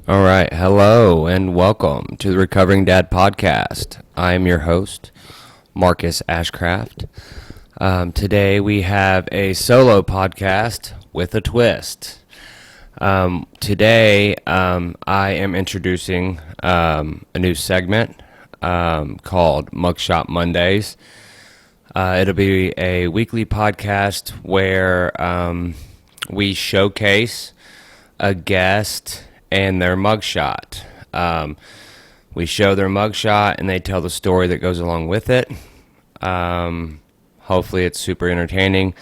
All right. Hello and welcome to the Recovering Dad podcast. I am your host, Marcus Ashcraft. Today we have a solo podcast with a twist. Today I am introducing a new segment called Mugshot Mondays. It'll be a weekly podcast where we showcase a guest and their mugshot. We show their mugshot and they tell the story that goes along with it. Hopefully it's super entertaining.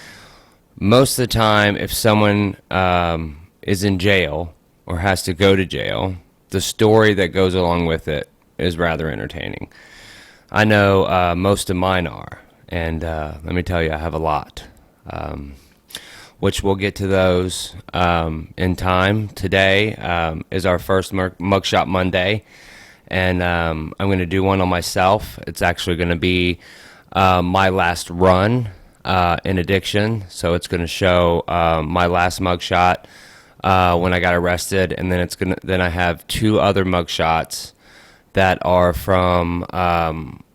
Most of the time, if someone is in jail or has to go to jail, the story that goes along with it is rather entertaining. I know most of mine are, and let me tell you, I have a lot. Which we'll get to those in time. Today is our first Mugshot Monday, and I'm going to do one on myself. It's actually going to be my last run in addiction, so it's going to show my last mugshot when I got arrested, and then I have two other mugshots that are from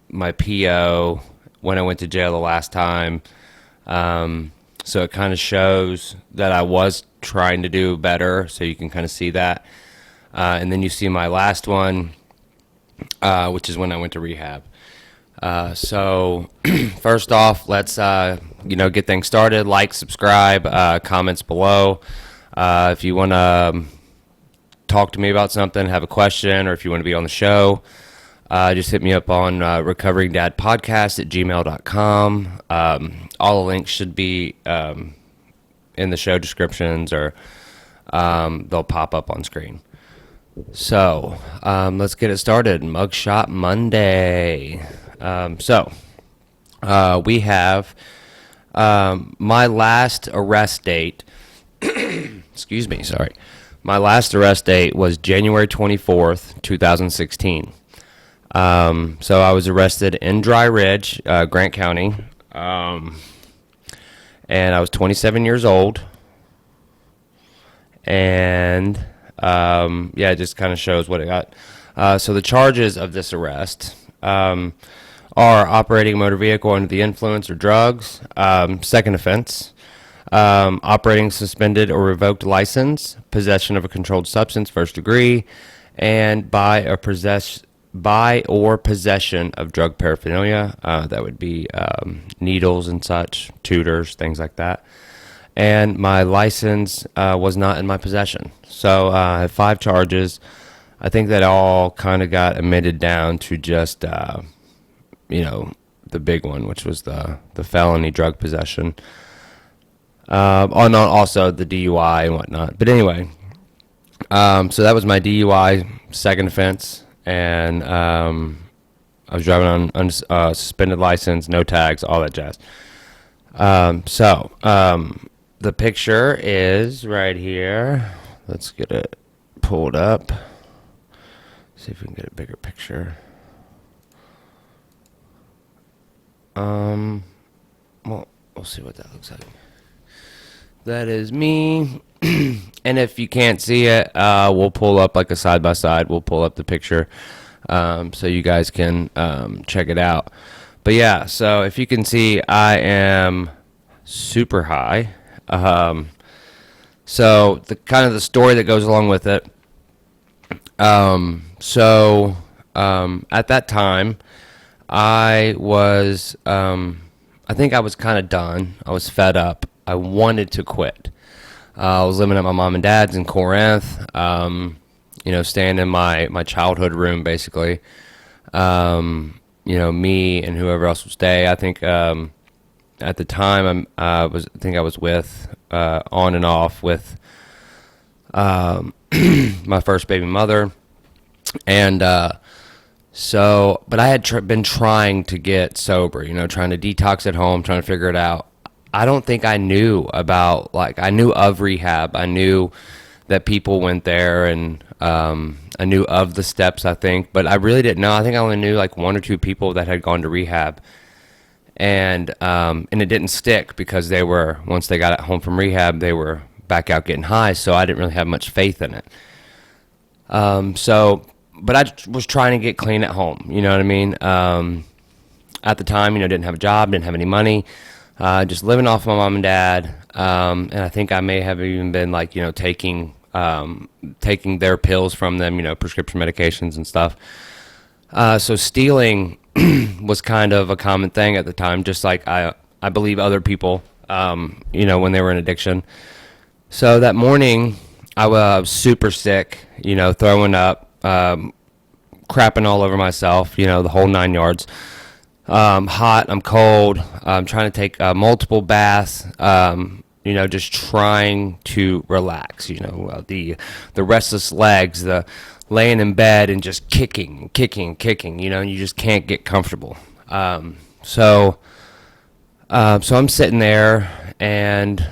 my PO when I went to jail the last time. So it kind of shows that I was trying to do better, so you can kind of see that. And then you see my last one, which is when I went to rehab. So first off, let's get things started. Like, subscribe, comments below. If you want to talk to me about something, have a question, or if you want to be on the show, just hit me up on recoveringdadpodcast@gmail.com. All the links should be in the show descriptions, or they'll pop up on screen. So let's get it started. Mugshot Monday. We have my last arrest date. Excuse me, sorry. My last arrest date was January 24th, 2016. So I was arrested in Dry Ridge, Grant County, and I was 27 years old, and it just kind of shows what it got. So the charges of this arrest are operating a motor vehicle under the influence or drugs, second offense, operating suspended or revoked license, possession of a controlled substance, first degree, and by or possession of drug paraphernalia. That would be needles and such, tutors, things like that. And my license was not in my possession. So I have 5 charges. I think that all kind of got amended down to just, the big one, which was the felony drug possession. Also the DUI and whatnot. But anyway, so that was my DUI, second offense. And I was driving on suspended license, no tags, all that jazz. The picture is right here. Let's get it pulled up. See if we can get a bigger picture. Well, we'll see what that looks like. That is me. And if you can't see it, we'll pull up like a side-by-side. We'll pull up the picture so you guys can check it out. But yeah, so if you can see, I am super high. So the kind of the story that goes along with it. At that time, I was, I think I was kind of done. I was fed up. I wanted to quit. I was living at my mom and dad's in Corinth, staying in my childhood room, basically. Me and whoever else would stay. I think at the time I was with on and off with my first baby mother, and but I had been trying to get sober, trying to detox at home, trying to figure it out. I don't think I knew I knew of rehab. I knew that people went there, and I knew of the steps, I think, but I really didn't know. I think I only knew like 1 or 2 people that had gone to rehab, and it didn't stick because once they got home from rehab, they were back out getting high, so I didn't really have much faith in it. But I was trying to get clean at home. You know what I mean? At the time, didn't have a job, didn't have any money, just living off my mom and dad. And I think I may have even been like, taking their pills from them, prescription medications and stuff. So stealing was kind of a common thing at the time, just like I believe other people, when they were in addiction. So that morning, I was super sick, throwing up, crapping all over myself, the whole 9 yards. Hot, I'm cold, I'm trying to take multiple baths, just trying to relax, the restless legs, the laying in bed and just kicking, and you just can't get comfortable. So I'm sitting there, and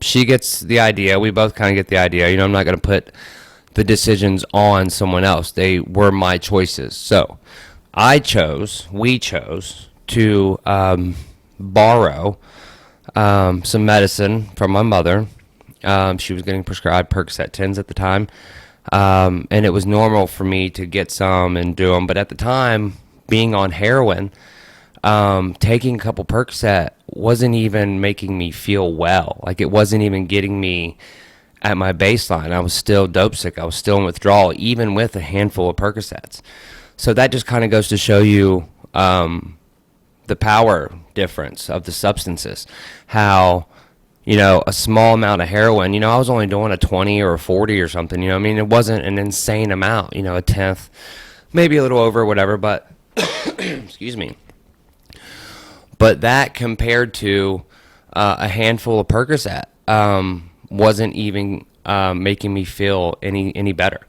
she gets the idea. We both kind of get the idea. I'm not going to put the decisions on someone else. They were my choices. So we chose to borrow some medicine from my mother. She was getting prescribed Percocet 10s at the time. And it was normal for me to get some and do them. But at the time, being on heroin, taking a couple Percocet wasn't even making me feel well. Like, it wasn't even getting me at my baseline. I was still dope sick. I was still in withdrawal, even with a handful of Percocets. So that just kind of goes to show you the power difference of the substances. How, a small amount of heroin, I was only doing a 20 or a 40 or something, it wasn't an insane amount, a tenth, maybe a little over, whatever, but, excuse me. But that compared to a handful of Percocet wasn't even making me feel any better.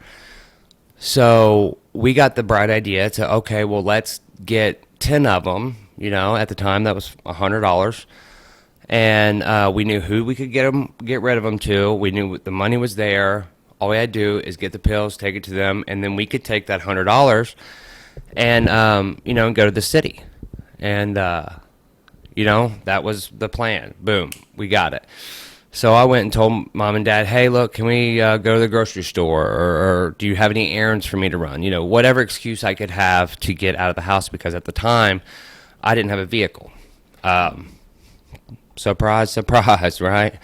So we got the bright idea to, okay, well, let's get 10 of them. At the time that was $100. And we knew who we could get rid of them to. We knew the money was there. All we had to do is get the pills, take it to them, and then we could take that $100 and, and go to the city. And, that was the plan. Boom, we got it. So I went and told mom and dad, hey, look, can we go to the grocery store? Or do you have any errands for me to run? Whatever excuse I could have to get out of the house, because at the time, I didn't have a vehicle. Surprise, surprise, right?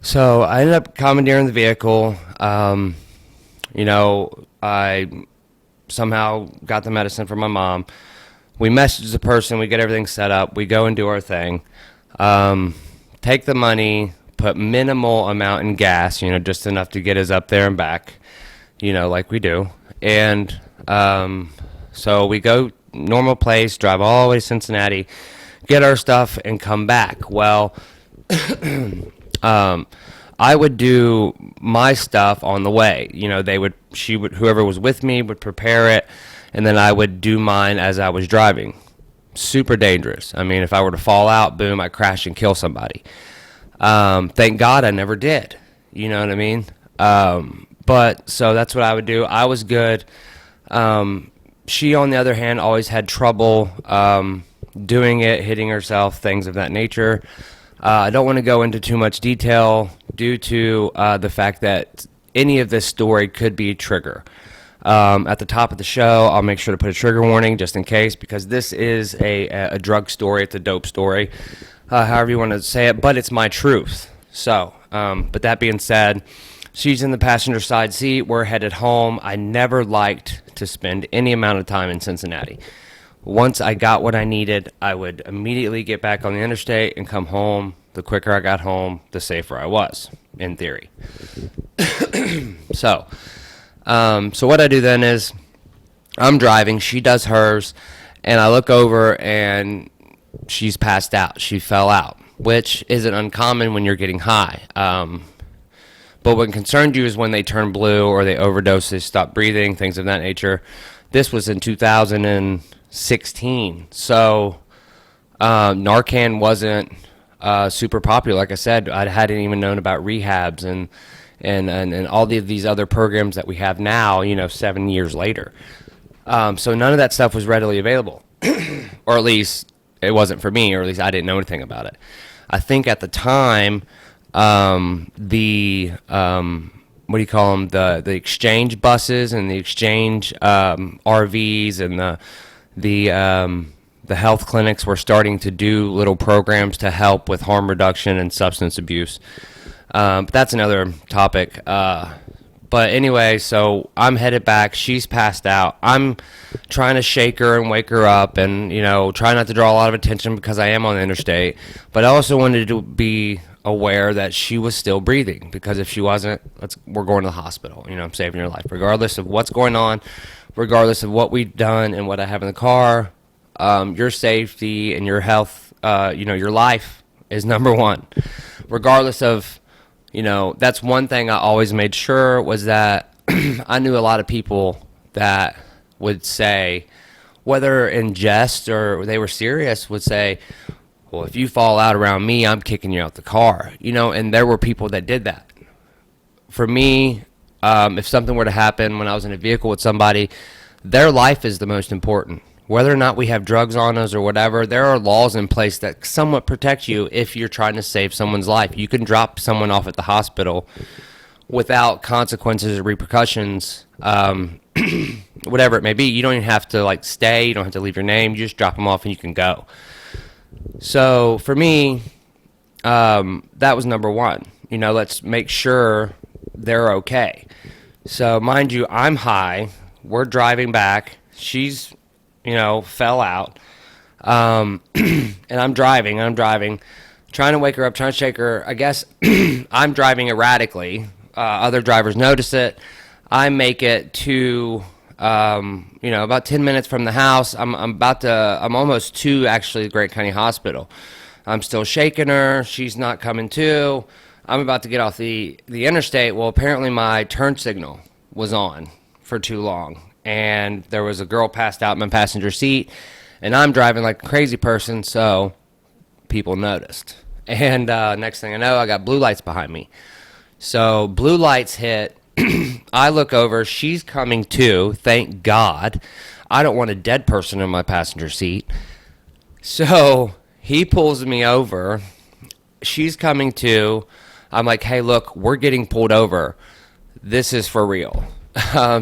So I ended up commandeering the vehicle. I somehow got the medicine from my mom. We message the person, we get everything set up, we go and do our thing. Take the money, put minimal amount in gas, just enough to get us up there and back, like we do. And so we go normal place, drive all the way to Cincinnati, get our stuff, and come back. Well, I would do my stuff on the way. Whoever was with me would prepare it, and then I would do mine as I was driving. Super dangerous. I mean, if I were to fall out, boom, I crash and kill somebody. Thank God I never did. You know what I mean? But so that's what I would do. I was good. She, on the other hand, always had trouble doing it, hitting herself, things of that nature. I don't want to go into too much detail due to the fact that any of this story could be a trigger. At the top of the show, I'll make sure to put a trigger warning just in case, because this is a drug story. It's a dope story, however you want to say it, but it's my truth. So, but that being said, she's in the passenger side seat. We're headed home. I never liked to spend any amount of time in Cincinnati. Once I got what I needed, I would immediately get back on the interstate and come home. The quicker I got home, the safer I was, in theory. So what I do then is I'm driving, she does hers, and I look over and she's passed out. She fell out, which isn't uncommon when you're getting high. But what concerned you is when they turn blue or they overdose, they stop breathing, things of that nature. This was in 2016. So Narcan wasn't super popular. Like I said, I hadn't even known about rehabs and all of these other programs that we have now, 7 years later. So none of that stuff was readily available. Or at least it wasn't for me, or at least I didn't know anything about it. I think at the time, the what do you call them, the exchange buses and the exchange RVs, and the health clinics were starting to do little programs to help with harm reduction and substance abuse. But that's another topic. But anyway, so I'm headed back. She's passed out. I'm trying to shake her and wake her up, and try not to draw a lot of attention because I am on the interstate. But I also wanted to be aware that she was still breathing, because if she wasn't, we're going to the hospital. I'm saving your life, regardless of what's going on, regardless of what we've done and what I have in the car. Your safety and your health, your life is number one, regardless of. That's one thing I always made sure, was that I knew a lot of people that would say, whether in jest or they were serious, would say, well, if you fall out around me, I'm kicking you out the car. And there were people that did that. For me, if something were to happen when I was in a vehicle with somebody, their life is the most important. Whether or not we have drugs on us or whatever, there are laws in place that somewhat protect you if you're trying to save someone's life. You can drop someone off at the hospital without consequences or repercussions, whatever it may be. You don't even have to stay. You don't have to leave your name. You just drop them off and you can go. So for me, that was number one. Let's make sure they're okay. So mind you, I'm high. We're driving back. She's fell out. And I'm driving, trying to wake her up, trying to shake her. I guess I'm driving erratically. Other drivers notice it. I make it to, about 10 minutes from the house. I'm almost to actually the Great County Hospital. I'm still shaking her. She's not coming to. I'm about to get off the interstate. Well, apparently my turn signal was on for too long. And there was a girl passed out in my passenger seat, and I'm driving like a crazy person, so people noticed. And next thing I know, I got blue lights behind me. So blue lights hit. I look over. She's coming to, thank God. I don't want a dead person in my passenger seat. So he pulls me over. She's coming to. I'm like, hey, look, we're getting pulled over. This is for real.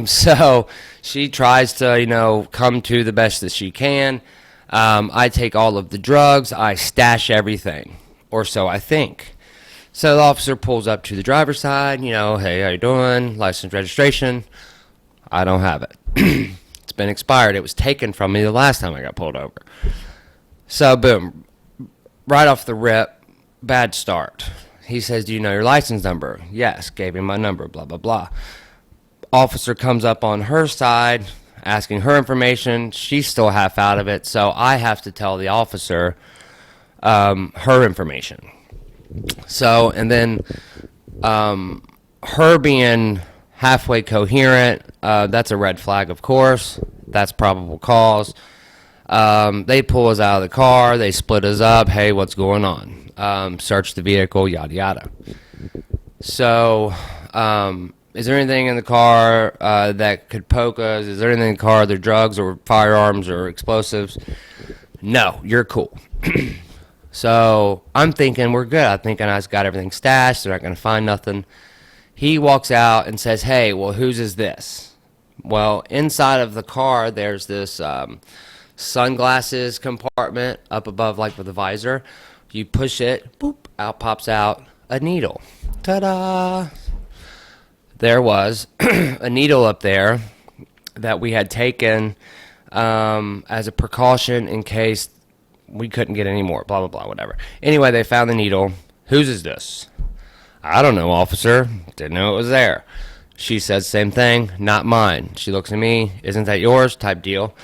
So she tries to, come to the best that she can. I take all of the drugs. I stash everything, or so I think. So the officer pulls up to the driver's side, hey, how you doing? License, registration. I don't have it. It's been expired. It was taken from me the last time I got pulled over. So boom, right off the rip, bad start. He says, do you know your license number? Yes, gave him my number, blah, blah, blah. Officer comes up on her side, asking her information. She's still half out of it, so I have to tell the officer her information. So, and then her being halfway coherent, that's a red flag, of course. That's probable cause. They pull us out of the car. They split us up. Hey, what's going on? Search the vehicle, yada, yada. So, is there anything in the car that could poke us? Is there anything in the car, there drugs or firearms or explosives? No, you're cool. So I'm thinking we're good. I'm thinking I just got everything stashed. They're not going to find nothing. He walks out and says, hey, well, whose is this? Well, inside of the car, there's this sunglasses compartment up above, with the visor. You push it, boop, out pops out a needle. Ta-da! There was a needle up there that we had taken as a precaution in case we couldn't get any more, blah, blah, blah, whatever. Anyway, they found the needle. Whose is this? I don't know, officer. Didn't know it was there. She says same thing, not mine. She looks at me, isn't that yours? Type deal.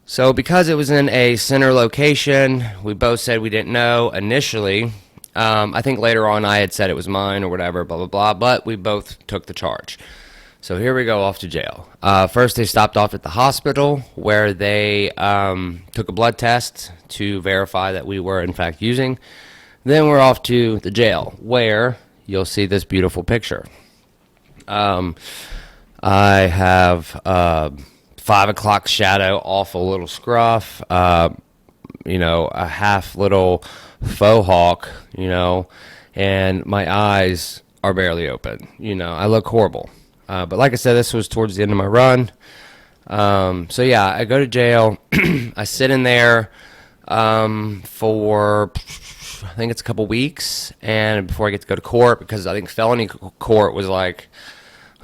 So because it was in a center location, we both said we didn't know initially. I think later on I had said it was mine or whatever, blah, blah, blah, but we both took the charge. So here we go, off to jail. First, they stopped off at the hospital where they took a blood test to verify that we were, in fact, using. Then we're off to the jail where you'll see this beautiful picture. I have 5 o'clock shadow off a little scruff, a half little faux hawk, and my eyes are barely open. I look horrible. But like I said, this was towards the end of my run. So yeah, I go to jail. I sit in there for I think it's a couple weeks, and before I get to go to court, because I think felony court was like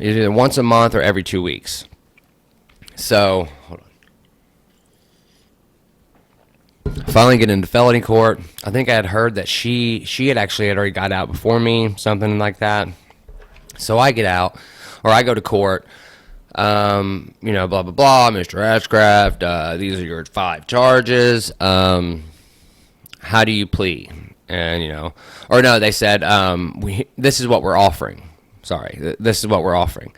either once a month or every 2 weeks. So hold on. Finally get into felony court. I think I had heard that she had actually already got out before me, something like that. So I get out, or I go to court. Blah blah blah, Mr. Ashcraft. These are your 5 charges. How do you plead? And or no, they said this is what we're offering. Sorry, this is what we're offering.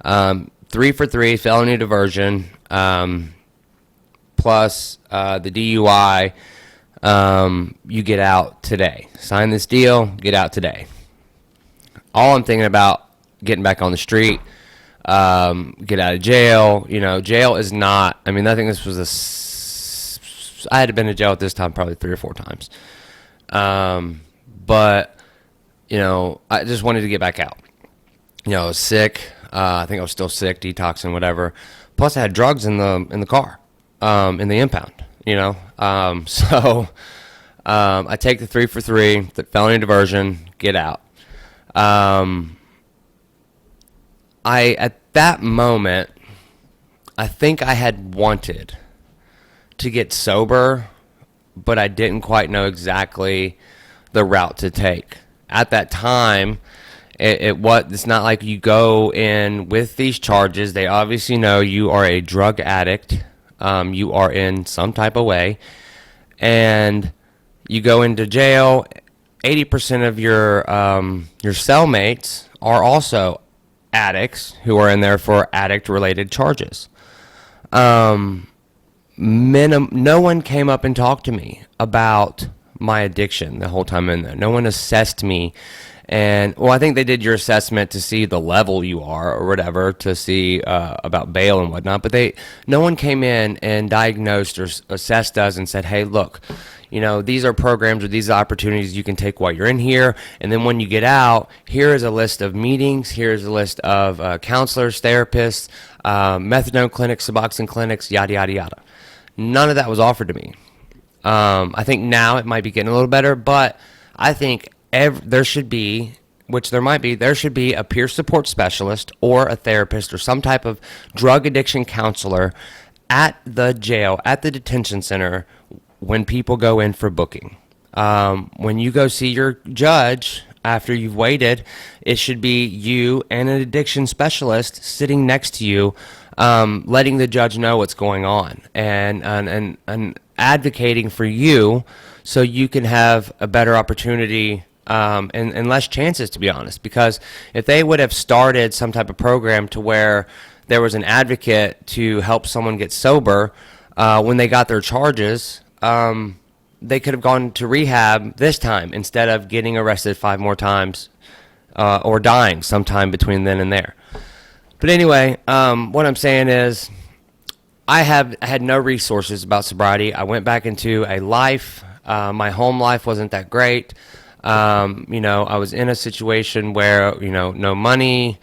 3 for 3 felony diversion, plus the DUI. You get out today. Sign this deal. Get out today. All I'm thinking about getting back on the street. Get out of jail. Jail is not. I mean, I think this was I had been to jail at this time probably 3 or 4 times. But I just wanted to get back out. I was sick. I think I was still sick, detoxing, whatever. Plus, I had drugs in the car, in the impound. So I take the 3 for 3, the felony diversion, get out. At that moment, I think I had wanted to get sober, but I didn't quite know exactly the route to take. At that time, it's not like you go in with these charges. They obviously know you are a drug addict. You are in some type of way, and you go into jail. 80% of your cellmates are also addicts who are in there for addict-related charges. No one came up and talked to me about my addiction the whole time in there. No one assessed me. And, I think they did your assessment to see the level you are or whatever, to see about bail and whatnot. But no one came in and diagnosed or assessed us and said, hey, look, these are programs or these are opportunities you can take while you're in here. And then when you get out, here is a list of meetings. Here's a list of counselors, therapists, methadone clinics, Suboxone clinics, yada, yada, yada. None of that was offered to me. I think now it might be getting a little better, but I think there should be, which there might be, there should be a peer support specialist or a therapist or some type of drug addiction counselor at the jail, at the detention center, when people go in for booking. When you go see your judge after you've waited, it should be you and an addiction specialist sitting next to you, letting the judge know what's going on and advocating for you so you can have a better opportunity and less chances, to be honest. Because if they would have started some type of program to where there was an advocate to help someone get sober when they got their charges, they could have gone to rehab this time instead of getting arrested 5 more times or dying sometime between then and there. But anyway, what I'm saying is I had no resources about sobriety. I went back into a life. My home life wasn't that great. I was in a situation where, no money,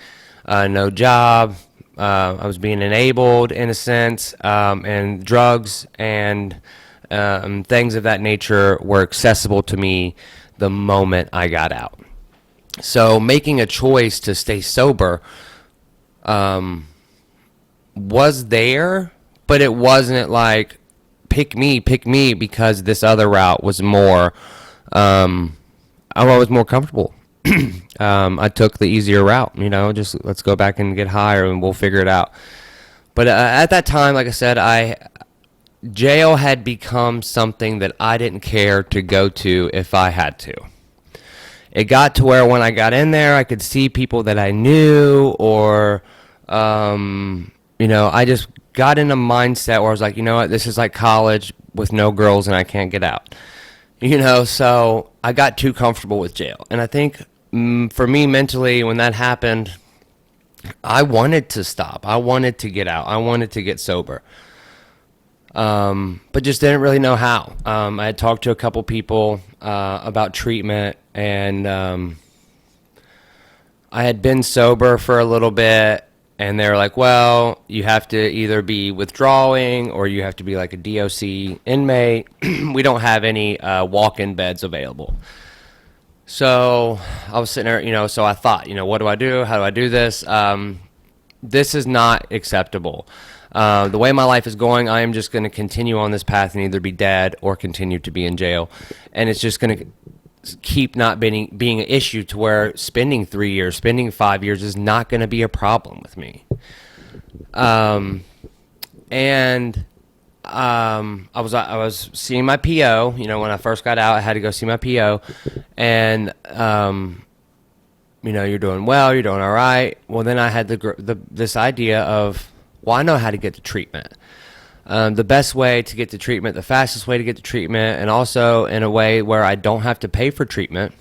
no job. I was being enabled in a sense, and drugs and things of that nature were accessible to me the moment I got out. So making a choice to stay sober was there, but it wasn't like pick me because this other route was more I was more comfortable. I took the easier route, just let's go back and get higher and we'll figure it out. But at that time, like I said, jail had become something that I didn't care to go to if I had to. It got to where when I got in there, I could see people that I knew, or, I just got in a mindset where I was like, you know what, this is like college with no girls and I can't get out. So I got too comfortable with jail. And I think for me mentally, when that happened, I wanted to stop. I wanted to get out. I wanted to get sober. But just didn't really know how. I had talked to a couple people about treatment, and I had been sober for a little bit, and they were like, well, you have to either be withdrawing or you have to be like a DOC inmate. We don't have any walk-in beds available. So I was sitting there, so I thought, what do I do? How do I do this? This is not acceptable. The way my life is going, I am just going to continue on this path and either be dead or continue to be in jail. And it's just going to keep not being an issue to where spending 3 years, spending 5 years is not going to be a problem with me. I was seeing my PO. When I first got out, I had to go see my PO, and you're doing well, you're doing all right. Well, then I had this idea of, well, I know how to get to treatment. The best way to get to treatment, the fastest way to get to treatment, and also in a way where I don't have to pay for treatment.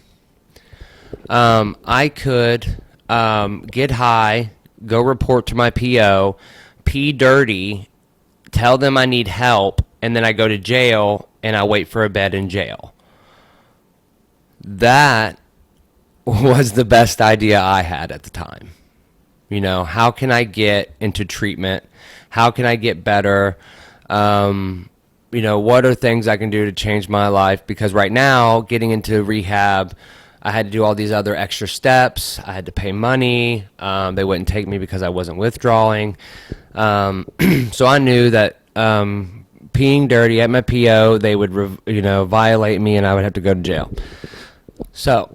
I could get high, go report to my PO, pee dirty, tell them I need help, and then I go to jail and I wait for a bed in jail. That was the best idea I had at the time. How can I get into treatment? How can I get better? What are things I can do to change my life? Because right now, getting into rehab, I had to do all these other extra steps. I had to pay money. They wouldn't take me because I wasn't withdrawing. So I knew that peeing dirty at my PO, they would, violate me and I would have to go to jail. So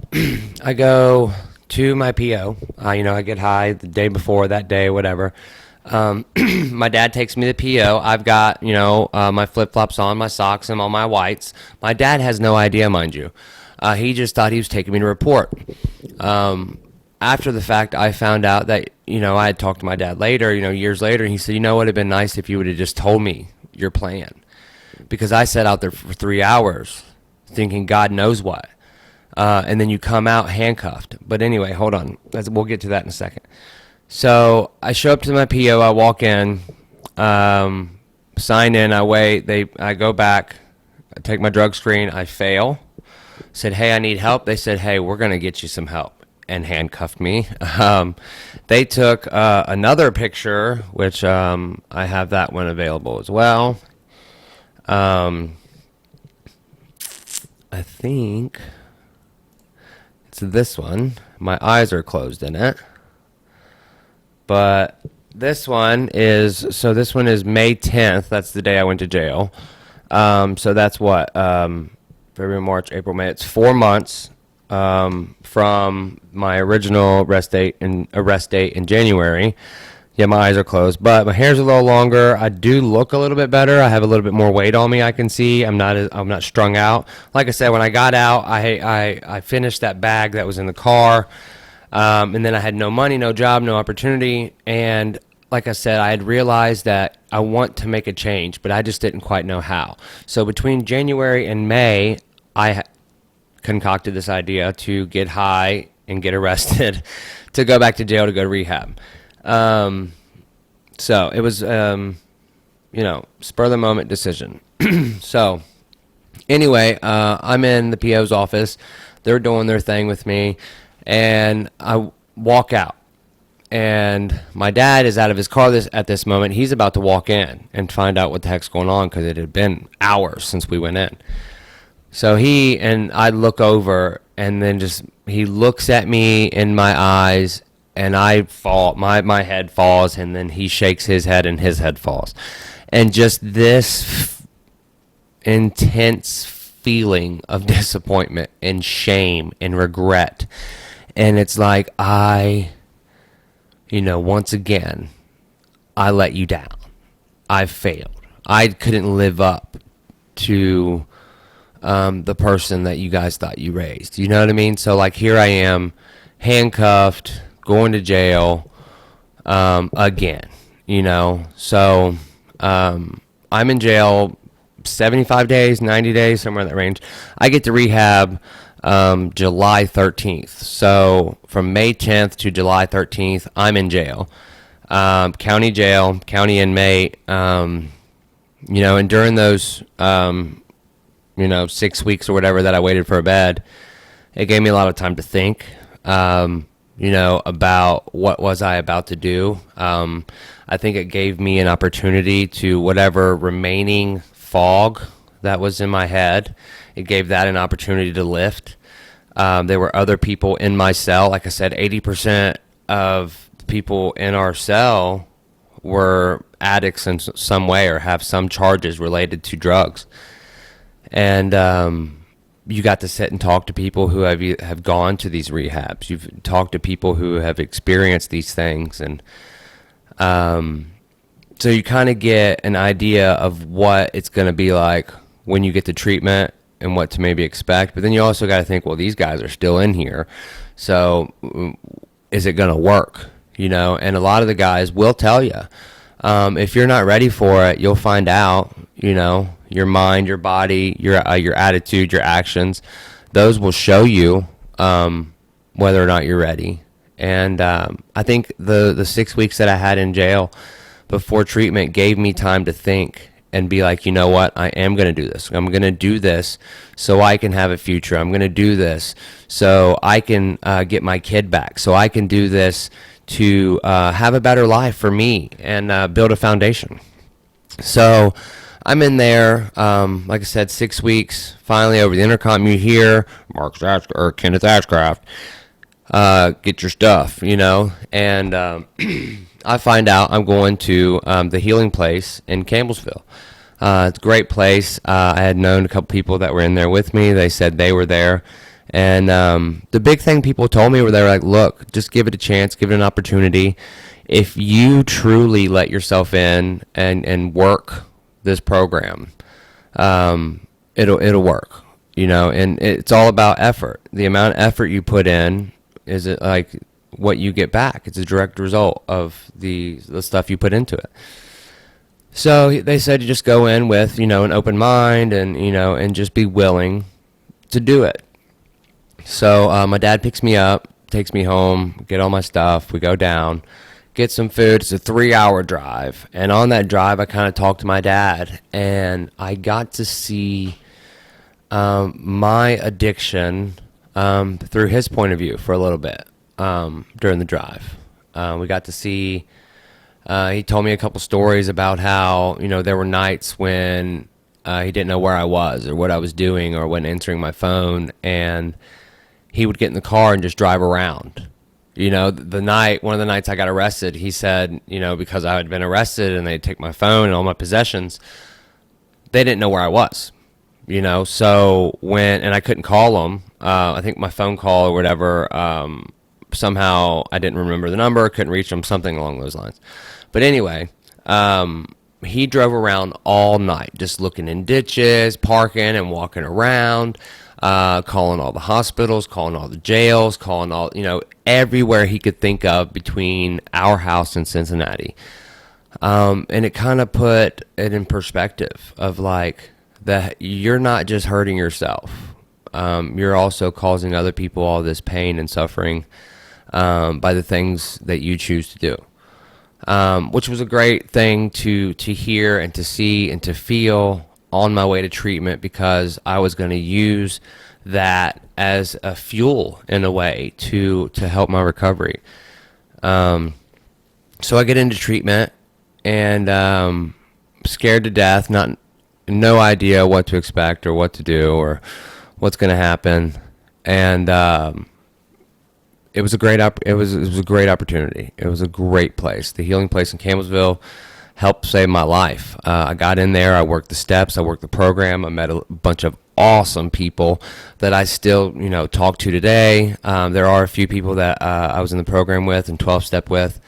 I go to my PO. I get high the day before, that day, whatever. My dad takes me to the PO. I've got, my flip-flops on, my socks, and all my whites. My dad has no idea, mind you. He just thought he was taking me to report. After the fact, I found out that, I had talked to my dad later, years later, and he said, it would have been nice if you would have just told me your plan. Because I sat out there for 3 hours thinking God knows what. And then you come out handcuffed. But anyway, hold on. We'll get to that in a second. So I show up to my PO. I walk in, sign in. I wait. I go back. I take my drug screen. I fail. Said, hey, I need help. They said, hey, we're going to get you some help, and handcuffed me. They took another picture, which I have that one available as well. I think it's this one. My eyes are closed in it. But this one is May 10th. That's the day I went to jail. So that's what? February, March, April, May. It's 4 months from my original arrest date in January. Yeah, my eyes are closed, but my hair's a little longer. I do look a little bit better. I have a little bit more weight on me. I can see. I'm not strung out. Like I said, when I got out, I finished that bag that was in the car, and then I had no money, no job, no opportunity. And like I said, I had realized that I want to make a change, but I just didn't quite know how. So between January and May, I concocted this idea to get high and get arrested, to go back to jail, to go to rehab. So it was, spur of the moment decision. So anyway, I'm in the PO's office. They're doing their thing with me, and I walk out. And my dad is out of his car at this moment. He's about to walk in and find out what the heck's going on, because it had been hours since we went in. So I look over, and then he looks at me in my eyes, and I fall. My head falls, and then he shakes his head, and his head falls. And just this intense feeling of disappointment and shame and regret. And it's like, once again, I let you down. I failed. I couldn't live up to the person that you guys thought you raised. You know what I mean? So, like, here I am, handcuffed, going to jail again, So I'm in jail 75 days, 90 days, somewhere in that range. I get to rehab July 13th. So from May 10th to July 13th, I'm in jail. County jail, county inmate. And during those, 6 weeks or whatever that I waited for a bed, it gave me a lot of time to think. about what was I about to do. I think it gave me an opportunity to whatever remaining fog that was in my head. It gave that an opportunity to lift. There were other people in my cell. Like I said, 80% of people in our cell were addicts in some way or have some charges related to drugs. And you got to sit and talk to people who have gone to these rehabs. You've talked to people who have experienced these things, and so you kind of get an idea of what it's going to be like when you get to treatment and what to maybe expect. But then you also got to think, well, these guys are still in here, so is it going to work? And a lot of the guys will tell you, if you're not ready for it, you'll find out. Your mind, your body, your attitude, your actions, those will show you whether or not you're ready. And I think the 6 weeks that I had in jail before treatment gave me time to think and be like, you know what, I am going to do this. I'm going to do this so I can have a future. I'm going to do this so I can get my kid back. So I can do this to have a better life for me and build a foundation. So I'm in there, like I said, 6 weeks. Finally, over the intercom, you hear Kenneth Ashcraft, get your stuff, And I find out I'm going to the healing place in Campbellsville. It's a great place. I had known a couple people that were in there with me. They said they were there. And the big thing people told me were they were like, look, just give it a chance, give it an opportunity. If you truly let yourself in and work this program, it'll work, and it's all about effort. The amount of effort you put in is it like what you get back. It's a direct result of the stuff you put into it. So they said you just go in with, an open mind and, and just be willing to do it. So my dad picks me up, takes me home, get all my stuff. We go down, get some food. It's a 3-hour drive. And on that drive, I kind of talked to my dad, and I got to see my addiction through his point of view for a little bit during the drive. We got to see, he told me a couple stories about how, there were nights when he didn't know where I was or what I was doing or when answering my phone, and he would get in the car and just drive around. One of the nights I got arrested, he said, because I had been arrested and they'd take my phone and all my possessions, they didn't know where I was, so and I couldn't call them. I think my phone call or whatever, somehow I didn't remember the number, couldn't reach them, something along those lines. But anyway, he drove around all night, just looking in ditches, parking and walking around, calling all the hospitals, calling all the jails, calling all, everywhere he could think of between our house and Cincinnati. And it kind of put it in perspective of like that you're not just hurting yourself. You're also causing other people all this pain and suffering by the things that you choose to do. Which was a great thing to hear and to see and to feel on my way to treatment, because I was going to use that as a fuel in a way to help my recovery. So I get into treatment and scared to death, no idea what to expect or what to do or what's going to happen, and it was a great it was a great opportunity. It was a great place. The healing place in Campbellsville helped save my life. I got in there, I worked the steps, I worked the program, I met a bunch of awesome people that I still, talk to today. There are a few people that I was in the program with and 12-step with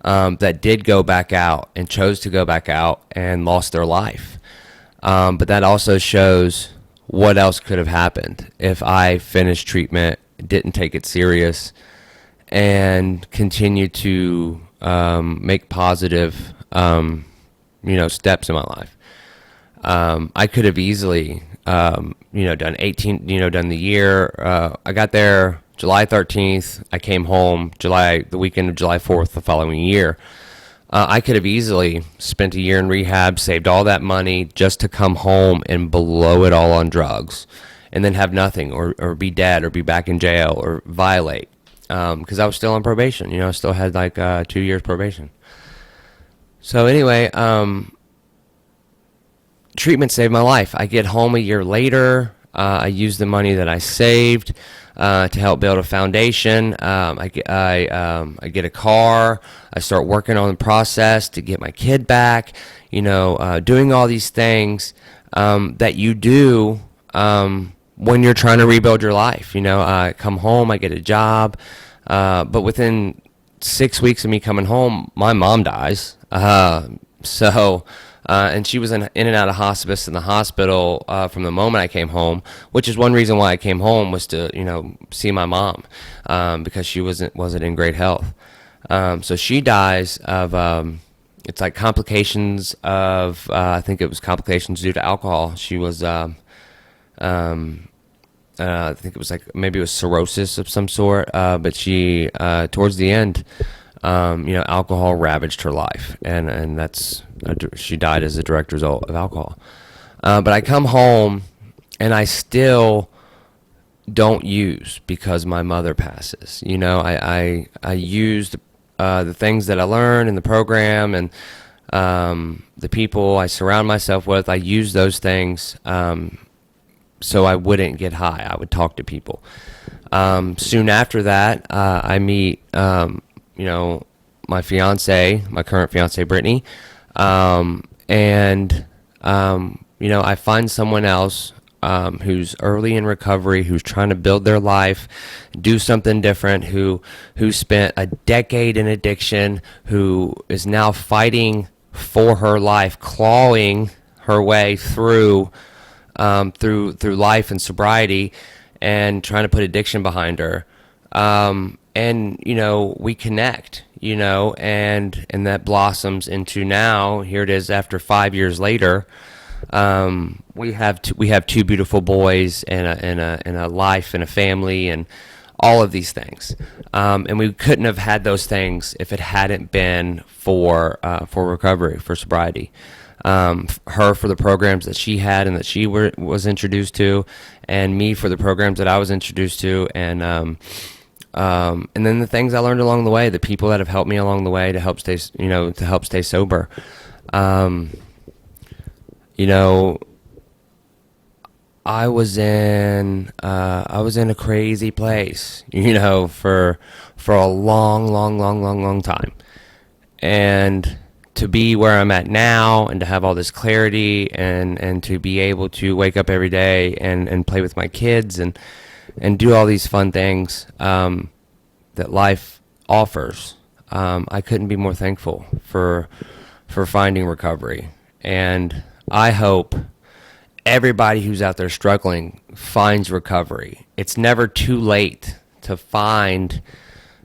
that did go back out and chose to go back out and lost their life. But that also shows what else could have happened if I finished treatment, didn't take it serious, and continued to make positive steps in my life. I could have easily done the year. I got there July 13th. I came home the weekend of July 4th the following year. I could have easily spent a year in rehab, saved all that money just to come home and blow it all on drugs and then have nothing or be dead or be back in jail or violate. because I was still on probation. I still had like 2 years probation. So anyway, treatment saved my life. I get home a year later. I use the money that I saved to help build a foundation. I get a car. I start working on the process to get my kid back. Doing all these things that you do when you're trying to rebuild your life. I come home, I get a job, but within 6 weeks of me coming home, my mom dies. And she was in and out of hospice in the hospital from the moment I came home, which is one reason why I came home, was to see my mom, because she wasn't in great health. So she dies of it's like complications of I think it was complications due to alcohol. She was I think it was like, maybe it was cirrhosis of some sort, but she towards the end, alcohol ravaged her life, and she died as a direct result of alcohol. But I come home and I still don't use because my mother passes. I used the things that I learned in the program, and the people I surround myself with. I use those things so I wouldn't get high. I would talk to people. Soon after that, I meet my fiance, my current fiance, Brittany, and I find someone else who's early in recovery, who's trying to build their life, do something different, who spent a decade in addiction, who is now fighting for her life, clawing her way through life and sobriety, and trying to put addiction behind her. And we connect, and that blossoms into, now here it is after 5 years later. We have two beautiful boys and a life and a family and all of these things. And we couldn't have had those things if it hadn't been for recovery, for sobriety. Her for the programs that she had and that she was introduced to, and me for the programs that I was introduced to, and then the things I learned along the way, the people that have helped me along the way to help stay sober. I was in a crazy place, for a long time, and to be where I'm at now, and to have all this clarity, and to be able to wake up every day and play with my kids and do all these fun things that life offers. I couldn't be more thankful for finding recovery. And I hope everybody who's out there struggling finds recovery. It's never too late to find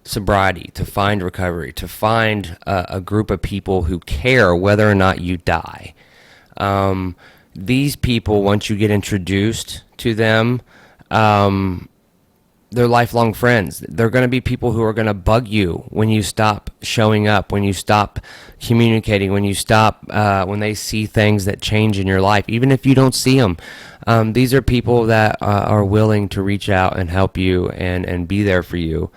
sobriety, to find recovery, to find a group of people who care whether or not you die. These people, once you get introduced to them, they're lifelong friends. They're going to be people who are going to bug you when you stop showing up, when you stop communicating, when you stop, when they see things that change in your life, even if you don't see them. These are people that are willing to reach out and help you and be there for you.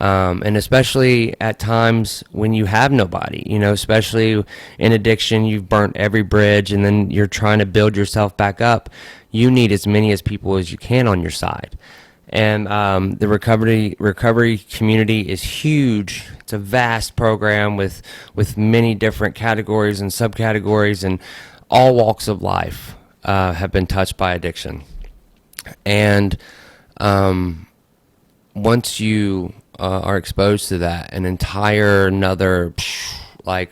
And especially at times when you have nobody, especially in addiction, you've burnt every bridge, and then you're trying to build yourself back up. You need as many as people as you can on your side. And the recovery community is huge. It's a vast program with many different categories and subcategories, and all walks of life have been touched by addiction. And once you are exposed to that, an entire another a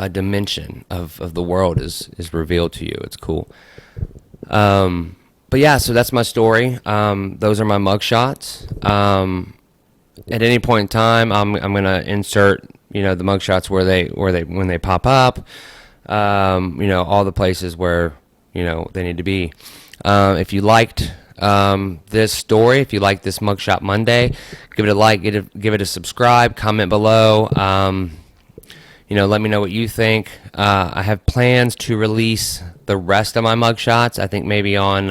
dimension of the world is revealed to you. It's cool. But yeah, so that's my story. Those are my mugshots. At any point in time, I'm gonna insert the mugshots when they pop up. All the places where they need to be. If you liked this story, if you like this Mugshot Monday, give it a like, give it a subscribe, comment below. Let me know what you think. I have plans to release the rest of my mugshots. I think maybe on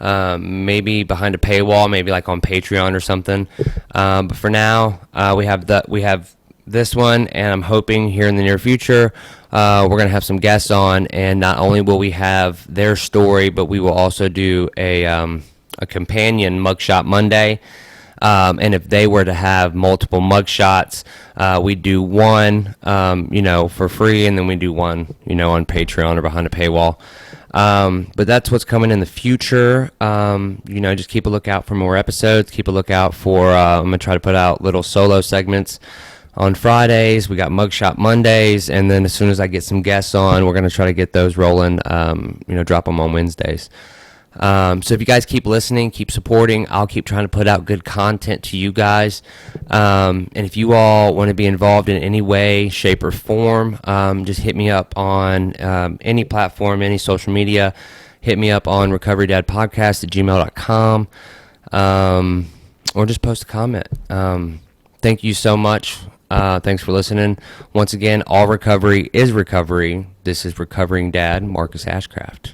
maybe behind a paywall, maybe like on Patreon or something. But for now, we have this one, and I'm hoping here in the near future we're going to have some guests on, and not only will we have their story, but we will also do a companion Mugshot Monday. And if they were to have multiple mugshots, we do one, for free, and then we do one, on Patreon or behind a paywall. But that's what's coming in the future. Just keep a lookout for more episodes. Keep a lookout for, I'm going to try to put out little solo segments on Fridays. We got Mugshot Mondays, and then as soon as I get some guests on, we're going to try to get those rolling, drop them on Wednesdays. So if you guys keep listening, keep supporting, I'll keep trying to put out good content to you guys. And if you all want to be involved in any way, shape, or form, just hit me up on any platform, any social media. Hit me up on recoverydadpodcast@gmail.com, or just post a comment. Thank you so much. Thanks for listening. Once again, all recovery is recovery. This is Recovering Dad, Marcus Ashcraft.